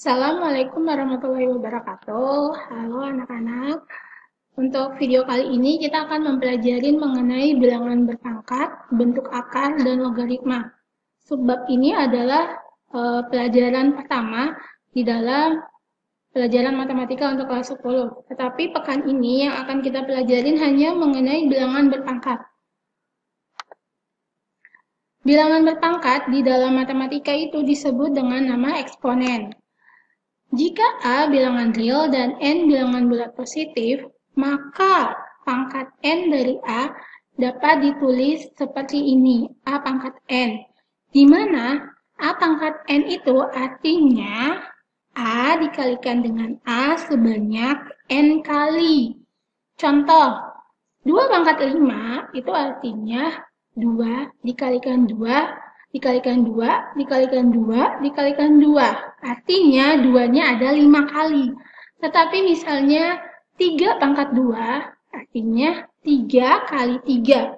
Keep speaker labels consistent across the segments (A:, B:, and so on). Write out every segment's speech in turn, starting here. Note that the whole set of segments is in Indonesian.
A: Assalamualaikum warahmatullahi wabarakatuh. Halo anak-anak. Untuk video kali ini kita akan mempelajari mengenai bilangan berpangkat, bentuk akar, dan logaritma. Subbab ini adalah pelajaran pertama di dalam pelajaran matematika untuk kelas 10. Tetapi pekan ini yang akan kita pelajarin hanya mengenai bilangan berpangkat. Bilangan berpangkat di dalam matematika itu disebut dengan nama eksponen. Jika A bilangan real dan N bilangan bulat positif, maka pangkat N dari A dapat ditulis seperti ini, A pangkat N. Di mana A pangkat N itu artinya A dikalikan dengan A sebanyak N kali. Contoh, 2 pangkat 5 itu artinya 2 dikalikan 2 dikalikan 2, dikalikan 2, dikalikan 2. Artinya 2-nya ada 5 kali. Tetapi misalnya 3 pangkat 2, artinya 3 kali 3.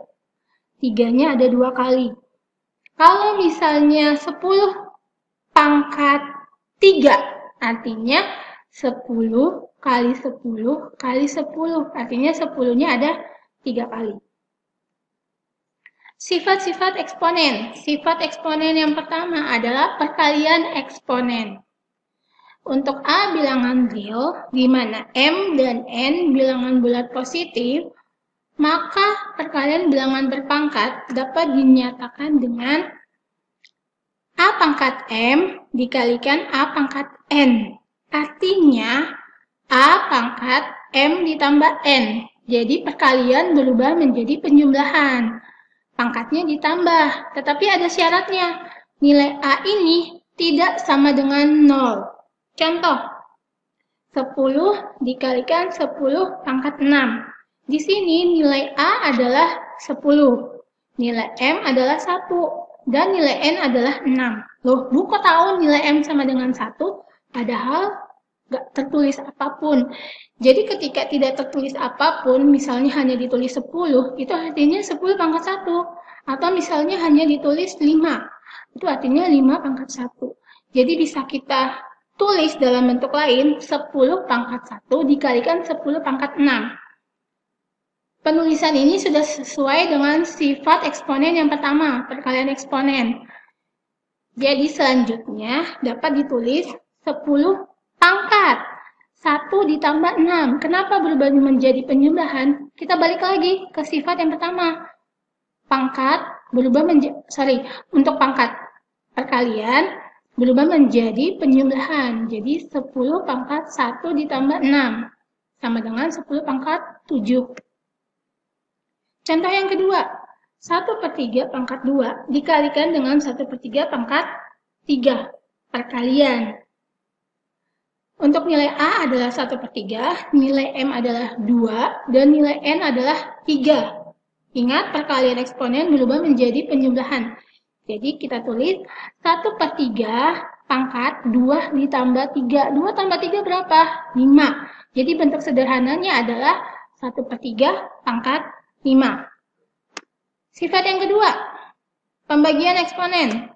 A: 3-nya ada 2 kali. Kalau misalnya 10 pangkat 3, artinya 10 kali 10 kali 10. Artinya 10-nya ada 3 kali. Sifat-sifat eksponen. Sifat eksponen yang pertama adalah perkalian eksponen. Untuk A bilangan real, di mana M dan N bilangan bulat positif, maka perkalian bilangan berpangkat dapat dinyatakan dengan A pangkat M dikalikan A pangkat N. Artinya, A pangkat M ditambah N. Jadi perkalian berubah menjadi penjumlahan. Pangkatnya ditambah, tetapi ada syaratnya. Nilai A ini tidak sama dengan 0. Contoh, 10 dikalikan 10 pangkat 6. Di sini nilai A adalah 10, nilai M adalah 1, dan nilai N adalah 6. Loh, Bu kok tahu nilai M sama dengan 1? Padahal nggak tertulis apapun. Jadi ketika tidak tertulis apapun, misalnya hanya ditulis 10, itu artinya 10 pangkat 1. Atau misalnya hanya ditulis 5, itu artinya 5 pangkat 1. Jadi bisa kita tulis dalam bentuk lain, 10 pangkat 1 dikalikan 10 pangkat 6. Penulisan ini sudah sesuai dengan sifat eksponen yang pertama, perkalian eksponen. Jadi selanjutnya dapat ditulis 10 pangkat 1 ditambah 6. Kenapa berubah menjadi penjumlahan? Kita balik lagi ke sifat yang pertama. Pangkat berubah untuk pangkat perkalian berubah menjadi penjumlahan. Jadi 10 pangkat 1 ditambah 6 sama dengan 10 pangkat 7. Contoh yang kedua, 1/3 pangkat 2 dikalikan dengan 1/3 pangkat 3. Perkalian. Untuk nilai A adalah 1/3, nilai M adalah 2, dan nilai N adalah 3. Ingat, perkalian eksponen berubah menjadi penjumlahan. Jadi kita tulis 1/3 pangkat 2 ditambah 3. 2 tambah 3 berapa? 5. Jadi bentuk sederhananya adalah 1/3 pangkat 5. Sifat yang kedua, pembagian eksponen.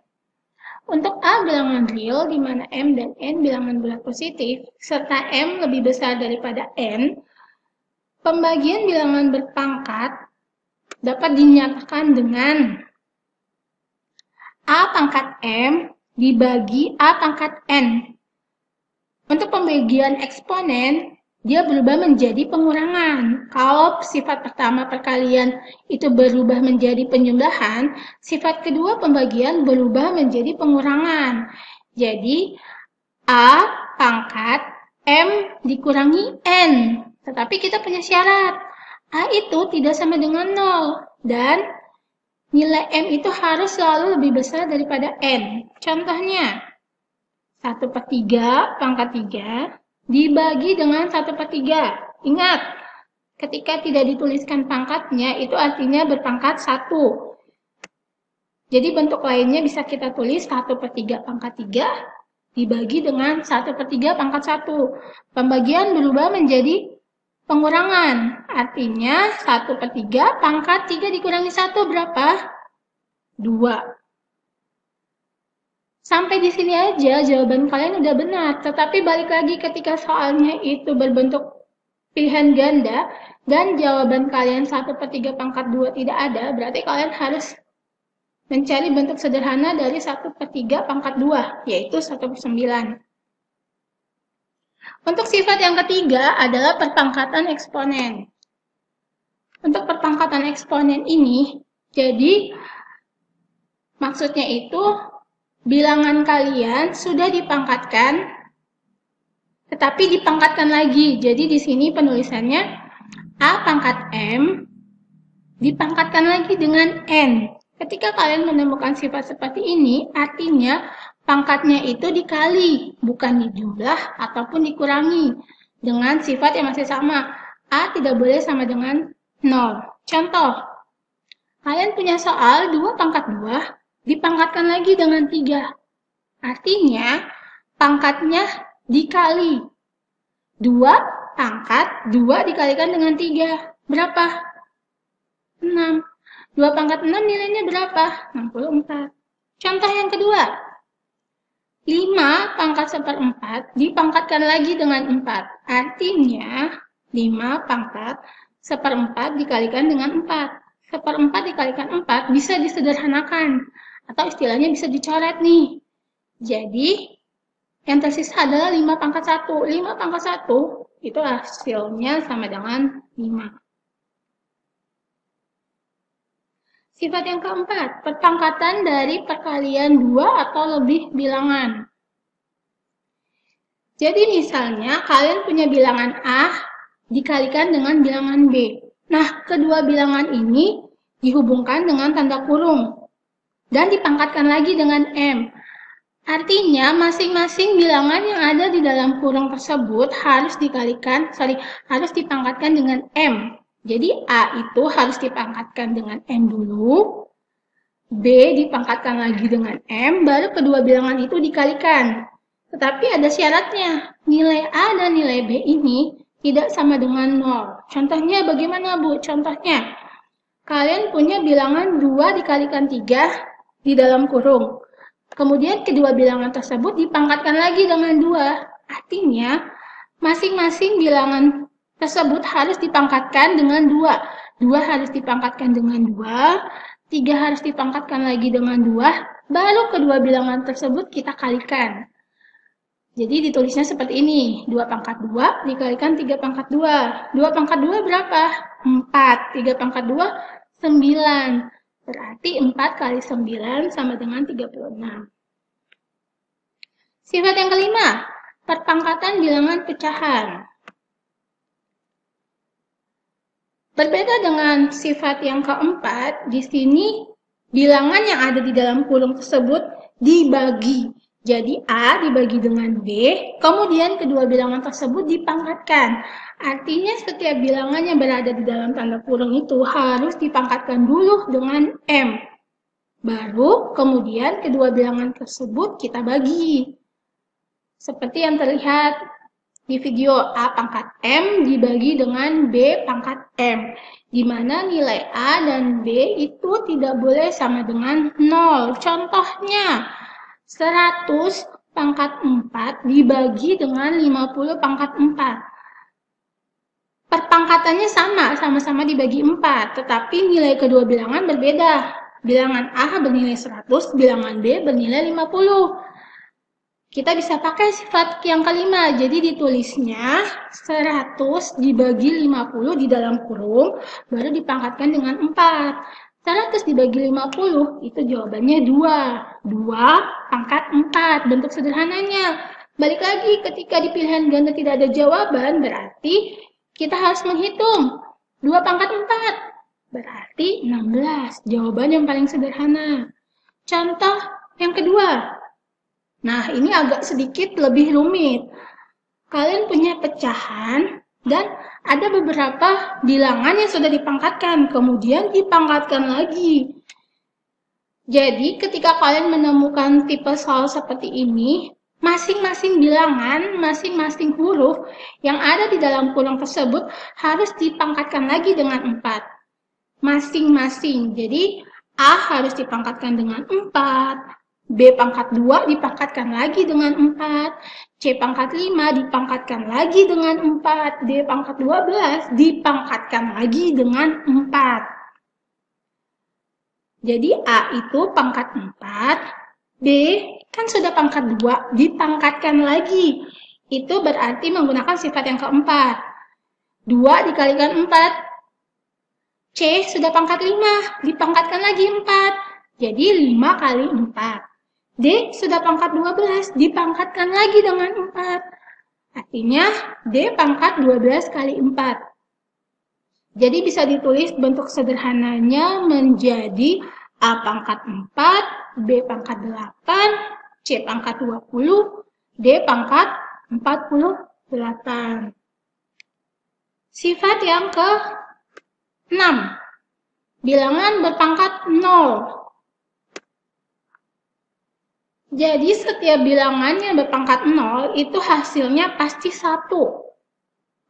A: Untuk A bilangan real, di mana M dan N bilangan bulat positif, serta M lebih besar daripada N, pembagian bilangan berpangkat dapat dinyatakan dengan A pangkat M dibagi A pangkat N. Untuk pembagian eksponen, dia berubah menjadi pengurangan. Kalau sifat pertama perkalian itu berubah menjadi penjumlahan, sifat kedua pembagian berubah menjadi pengurangan. Jadi, A pangkat M dikurangi N. Tetapi kita punya syarat. A itu tidak sama dengan 0. Dan nilai M itu harus selalu lebih besar daripada N. Contohnya, 1/3 pangkat 3 dibagi dengan 1/3. Ingat, ketika tidak dituliskan pangkatnya, itu artinya berpangkat 1. Jadi bentuk lainnya bisa kita tulis 1/3 pangkat 3 dibagi dengan 1/3 pangkat 1. Pembagian berubah menjadi pengurangan. Artinya 1/3 pangkat 3 dikurangi 1 berapa? 2. Sampai di sini aja jawaban kalian udah benar, tetapi balik lagi ketika soalnya itu berbentuk pilihan ganda dan jawaban kalian 1/3 pangkat 2 tidak ada, berarti kalian harus mencari bentuk sederhana dari 1/3 pangkat 2, yaitu 1/9. Untuk sifat yang ketiga adalah perpangkatan eksponen. Untuk perpangkatan eksponen ini, jadi maksudnya itu bilangan kalian sudah dipangkatkan, tetapi dipangkatkan lagi. Jadi di sini penulisannya A pangkat M dipangkatkan lagi dengan N. Ketika kalian menemukan sifat seperti ini, artinya pangkatnya itu dikali, bukan dijumlah ataupun dikurangi. Dengan sifat yang masih sama, A tidak boleh sama dengan 0. Contoh, kalian punya soal 2 pangkat 2, dipangkatkan lagi dengan 3. Artinya, pangkatnya dikali. 2 pangkat 2 dikalikan dengan 3. Berapa? 6. 2 pangkat 6 nilainya berapa? 64. Contoh yang kedua. 5 pangkat 1/4 dipangkatkan lagi dengan 4. Artinya, 5 pangkat 1/4 dikalikan dengan 4. 1/4 dikalikan 4 bisa disederhanakan. Atau istilahnya bisa dicoret nih. Jadi, yang tersisa adalah 5 pangkat 1. 5 pangkat 1 itu hasilnya sama dengan 5. Sifat yang keempat, perpangkatan dari perkalian 2 atau lebih bilangan. Jadi misalnya kalian punya bilangan A dikalikan dengan bilangan B. Nah, kedua bilangan ini dihubungkan dengan tanda kurung dan dipangkatkan lagi dengan M. Artinya masing-masing bilangan yang ada di dalam kurung tersebut harus dipangkatkan dengan M. Jadi A itu harus dipangkatkan dengan M dulu, B dipangkatkan lagi dengan M, baru kedua bilangan itu dikalikan. Tetapi ada syaratnya, nilai A dan nilai B ini tidak sama dengan 0. Contohnya bagaimana, Bu? Contohnya, kalian punya bilangan 2 dikalikan 3 di dalam kurung. Kemudian kedua bilangan tersebut dipangkatkan lagi dengan 2. Artinya, masing-masing bilangan tersebut harus dipangkatkan dengan 2. 2 harus dipangkatkan dengan 2, 3 harus dipangkatkan lagi dengan 2, baru kedua bilangan tersebut kita kalikan. Jadi ditulisnya seperti ini, 2 pangkat 2 dikalikan 3 pangkat 2. 2 pangkat 2 berapa? 4. 3 pangkat 2, 9. Berarti 4 kali 9 sama dengan 36. Sifat yang kelima, perpangkatan bilangan pecahan. Berbeda dengan sifat yang keempat, di sini bilangan yang ada di dalam kurung tersebut dibagi. Jadi A dibagi dengan B, kemudian kedua bilangan tersebut dipangkatkan. Artinya setiap bilangan yang berada di dalam tanda kurung itu harus dipangkatkan dulu dengan M. Baru kemudian kedua bilangan tersebut kita bagi. Seperti yang terlihat di video, A pangkat M dibagi dengan B pangkat M. Di mana nilai A dan B itu tidak boleh sama dengan 0. Contohnya, 100 pangkat 4 dibagi dengan 50 pangkat 4. Perpangkatannya sama-sama dibagi 4, tetapi nilai kedua bilangan berbeda. Bilangan A bernilai 100, bilangan B bernilai 50. Kita bisa pakai sifat yang kelima, jadi ditulisnya 100 dibagi 50 di dalam kurung, baru dipangkatkan dengan 4. 100 dibagi 50, itu jawabannya 2. 2 pangkat 4, bentuk sederhananya. Balik lagi, ketika di pilihan ganda tidak ada jawaban, berarti kita harus menghitung 2 pangkat 4, berarti 16. Jawaban yang paling sederhana. Contoh yang kedua. Nah, ini agak sedikit lebih rumit. Kalian punya pecahan dan ada beberapa bilangan yang sudah dipangkatkan, kemudian dipangkatkan lagi. Jadi, ketika kalian menemukan tipe soal seperti ini, masing-masing bilangan, masing-masing huruf yang ada di dalam kurung tersebut harus dipangkatkan lagi dengan 4. Masing-masing. Jadi, A harus dipangkatkan dengan 4, B pangkat 2 dipangkatkan lagi dengan 4. C pangkat 5 dipangkatkan lagi dengan 4. D pangkat 12 dipangkatkan lagi dengan 4. Jadi A itu pangkat 4, B kan sudah pangkat 2, dipangkatkan lagi. Itu berarti menggunakan sifat yang keempat. 2 dikalikan 4. C sudah pangkat 5, dipangkatkan lagi 4. Jadi 5 kali 4. D sudah pangkat 12, dipangkatkan lagi dengan 4. Artinya D pangkat 12 kali 4. Jadi bisa ditulis bentuk sederhananya menjadi A pangkat 4, B pangkat 8, C pangkat 20, D pangkat 48. Sifat yang ke-6. Bilangan berpangkat 0. Jadi setiap bilangan yang berpangkat 0 itu hasilnya pasti 1.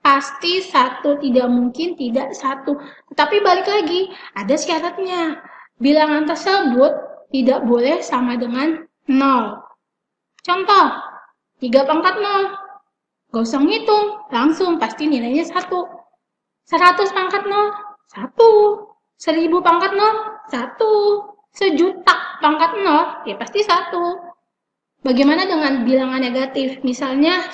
A: Pasti 1, tidak mungkin tidak 1. Tetapi balik lagi, ada syaratnya. Bilangan tersebut tidak boleh sama dengan 0. Contoh, 3 pangkat 0. Gak usah ngitung, langsung pasti nilainya 1. 100 pangkat 0, 1. 1000 pangkat 0, 1. 1.000.000 pangkat 0, ya pasti 1. Bagaimana dengan bilangan negatif? Misalnya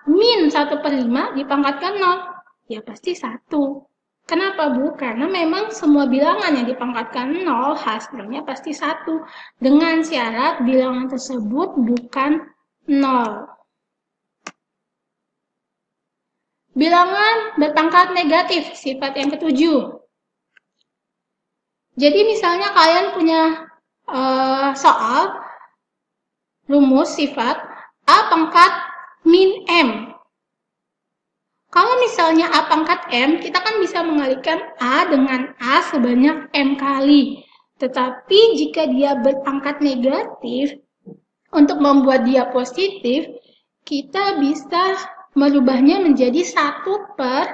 A: min 1/5 dipangkatkan 0, ya pasti 1. Kenapa, Bu? Karena memang semua bilangan yang dipangkatkan 0 hasilnya pasti 1. Dengan syarat bilangan tersebut bukan 0. Bilangan berpangkat negatif, sifat yang ke-7. Jadi misalnya kalian punya soal rumus sifat A pangkat min M. Kalau misalnya A pangkat M, kita kan bisa mengalihkan A dengan A sebanyak M kali. Tetapi jika dia berpangkat negatif, untuk membuat dia positif, kita bisa merubahnya menjadi 1 per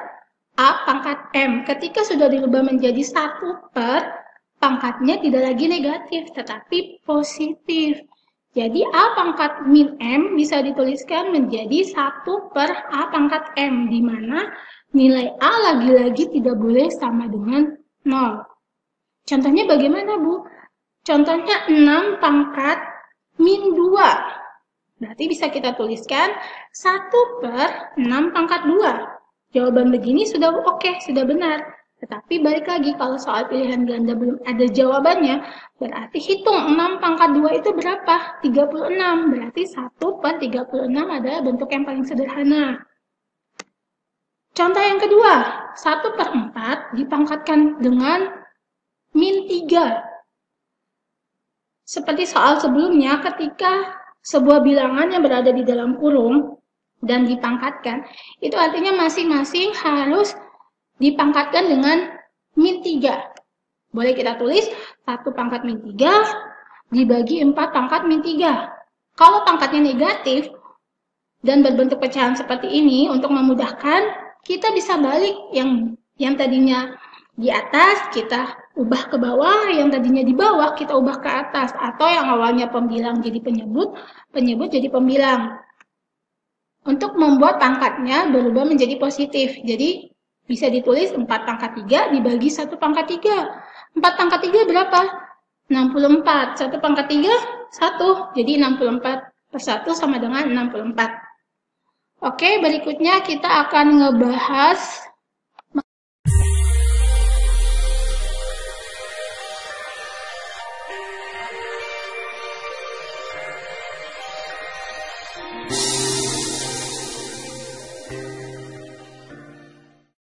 A: A pangkat M. Ketika sudah dirubah menjadi 1 per, pangkatnya tidak lagi negatif, tetapi positif. Jadi A pangkat min M bisa dituliskan menjadi 1 per A pangkat M, di mana nilai A lagi-lagi tidak boleh sama dengan 0. Contohnya bagaimana, Bu? Contohnya 6 pangkat min 2. Berarti bisa kita tuliskan 1 per 6 pangkat 2. Jawaban begini sudah oke, sudah benar. Tetapi balik lagi, kalau soal pilihan ganda belum ada jawabannya, berarti hitung 6 pangkat 2 itu berapa? 36. Berarti 1 per 36 adalah bentuk yang paling sederhana. Contoh yang kedua, 1 per 4 dipangkatkan dengan min 3. Seperti soal sebelumnya, ketika sebuah bilangan yang berada di dalam kurung dan dipangkatkan, itu artinya masing-masing harus dipangkatkan dengan min 3. Boleh kita tulis 1 pangkat min 3 dibagi 4 pangkat min 3. Kalau pangkatnya negatif dan berbentuk pecahan seperti ini, untuk memudahkan, kita bisa balik yang tadinya di atas, kita ubah ke bawah, yang tadinya di bawah, kita ubah ke atas. Atau yang awalnya pembilang jadi penyebut, penyebut jadi pembilang. Untuk membuat pangkatnya berubah menjadi positif. Jadi, bisa ditulis 4 pangkat 3 dibagi 1 pangkat 3. 4 pangkat 3 berapa? 64. 1 pangkat 3, 1. Jadi 64 per 1 sama dengan 64. Oke, berikutnya kita akan ngebahas